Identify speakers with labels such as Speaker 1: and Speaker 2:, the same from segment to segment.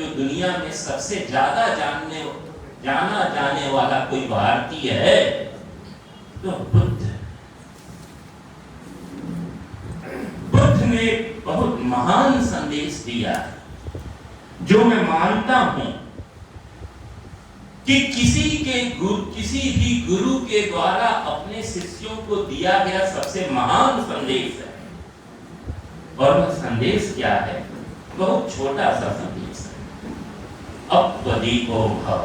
Speaker 1: जो दुनिया में सबसे ज्यादा जाना जाने वाला कोई भारतीय है तो बुद्ध। बुद्ध ने बहुत महान संदेश दिया है, जो मैं मानता हूं कि किसी भी गुरु के द्वारा अपने शिष्यों को दिया गया सबसे महान संदेश है। और वह संदेश क्या है? बहुत छोटा सा संदेश है। अपदीपो भव,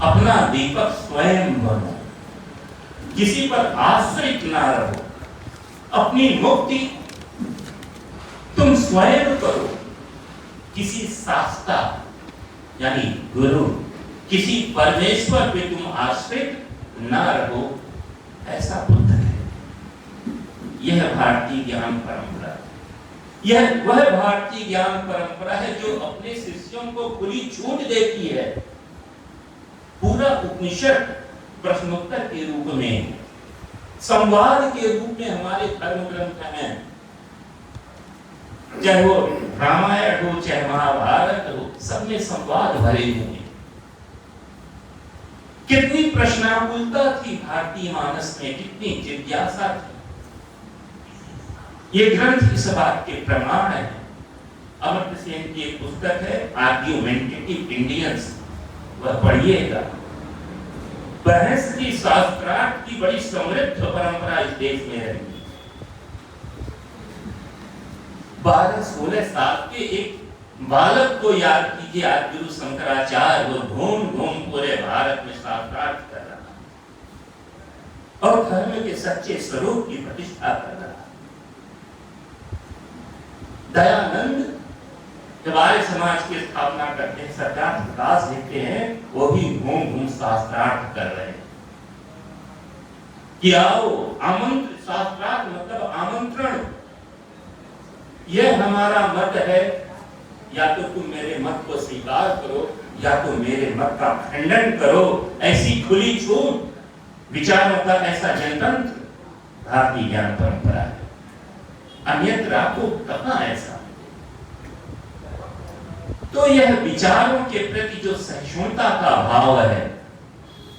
Speaker 1: अपना दीपक स्वयं बनो, किसी पर आश्रित ना रहो, अपनी मुक्ति तुम स्वयं करो, किसी शास्त्र यानी गुरु, किसी परमेश्वर पे तुम आश्रित ना रहो। ऐसा बुद्ध है। यह भारतीय ज्ञान परंपरा, यह वह भारतीय ज्ञान परंपरा है जो अपने शिष्यों को खुली छूट देती है। पूरा उपनिषद प्रश्नोत्तर के रूप में, संवाद के रूप में हमारे धर्म ग्रंथ हैं, चाहे वो रामायण हो चाहे महाभारत हो, सब में संवाद भरे हुए हैं। कितनी प्रश्नाकुलता थी भारतीय मानस में, कितनी जिज्ञासा थी। ये ग्रंथ इस बात के प्रमाण है। अमर्त्य सेन की एक पुस्तक है आर्ग्यूमेंटेटिव इंडियंस, वह पढ़िएगा। बहस की शास्त्रार्थ की बड़ी समृद्ध परंपरा इस देश में रही। 12-16 साल के एक बालक को याद कीजिए, आज गुरु शंकराचार्य वो घूम घूम पूरे भारत में शास्त्रार्थ कर रहा और धर्म के सच्चे स्वरूप की प्रतिष्ठा कर रहा। दयानंद जब आर्य समाज की स्थापना करते हैं, सरकार विकास लिखते हैं, वो भी घूम घूम शास्त्रार्थ कर रहे हैं कि आओ आमंत्रण। शास्त्रार्थ मतलब आमंत्रण। यह हमारा मत है, या तो तुम मेरे मत को स्वीकार करो या तो मेरे मत का खंडन करो। ऐसी खुली छूट विचारों का ऐसा जनतंत्र भारतीय ज्ञान परंपरा है। अन्यत्र आपको कहां ऐसा। तो यह विचारों के प्रति जो सहिष्णुता का भाव है,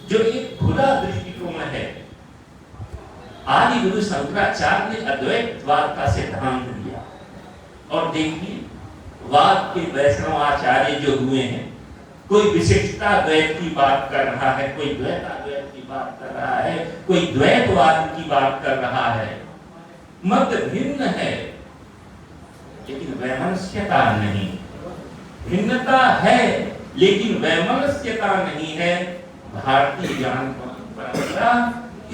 Speaker 1: जो एक खुला दृष्टिकोण है, आदि गुरु शंकराचार्य ने अद्वैतवाद का सिद्धांत दिया। और देखिए वाद के वैष्णव आचार्य जो हुए हैं, कोई विशिष्टता द्वैत की बात कर रहा है, कोई द्वैताद्वैत की बात कर रहा है, कोई द्वैतवाद की बात कर रहा है। मत भिन्न है लेकिन वैमनस्यता नहीं। भिन्नता है लेकिन वैमनस्यता नहीं है। भारतीय ज्ञान परंपरा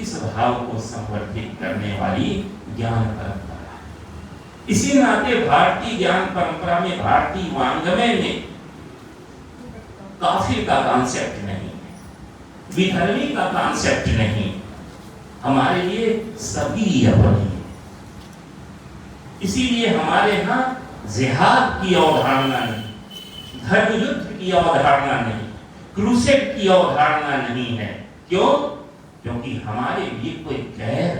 Speaker 1: इस भाव को संवर्धित करने वाली ज्ञान परंपरा। इसी नाते भारतीय ज्ञान परंपरा में, भारतीय वांग्मय में काफिर का कॉन्सेप्ट नहीं है, विधर्मी का कॉन्सेप्ट नहीं। हमारे लिए सभी अपने। इसीलिए हमारे यहाँ जिहाद की अवधारणा नहीं, धर्म युद्ध की अवधारणा नहीं, क्रूसेड की अवधारणा नहीं है। क्यों? क्योंकि हमारे लिए कोई गैर,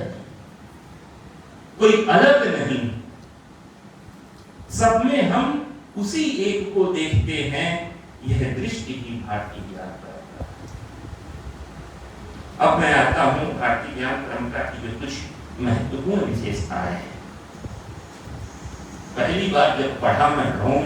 Speaker 1: कोई अलग नहीं। सब में हम उसी एक को देखते हैं। यह दृष्टि ही भारतीय ज्ञान परंपरा। अब मैं आता हूं भारतीय ज्ञान परंपरा की जो कुछ महत्वपूर्ण विशेषताएं हैं। पहली बार जब पढ़ा मैं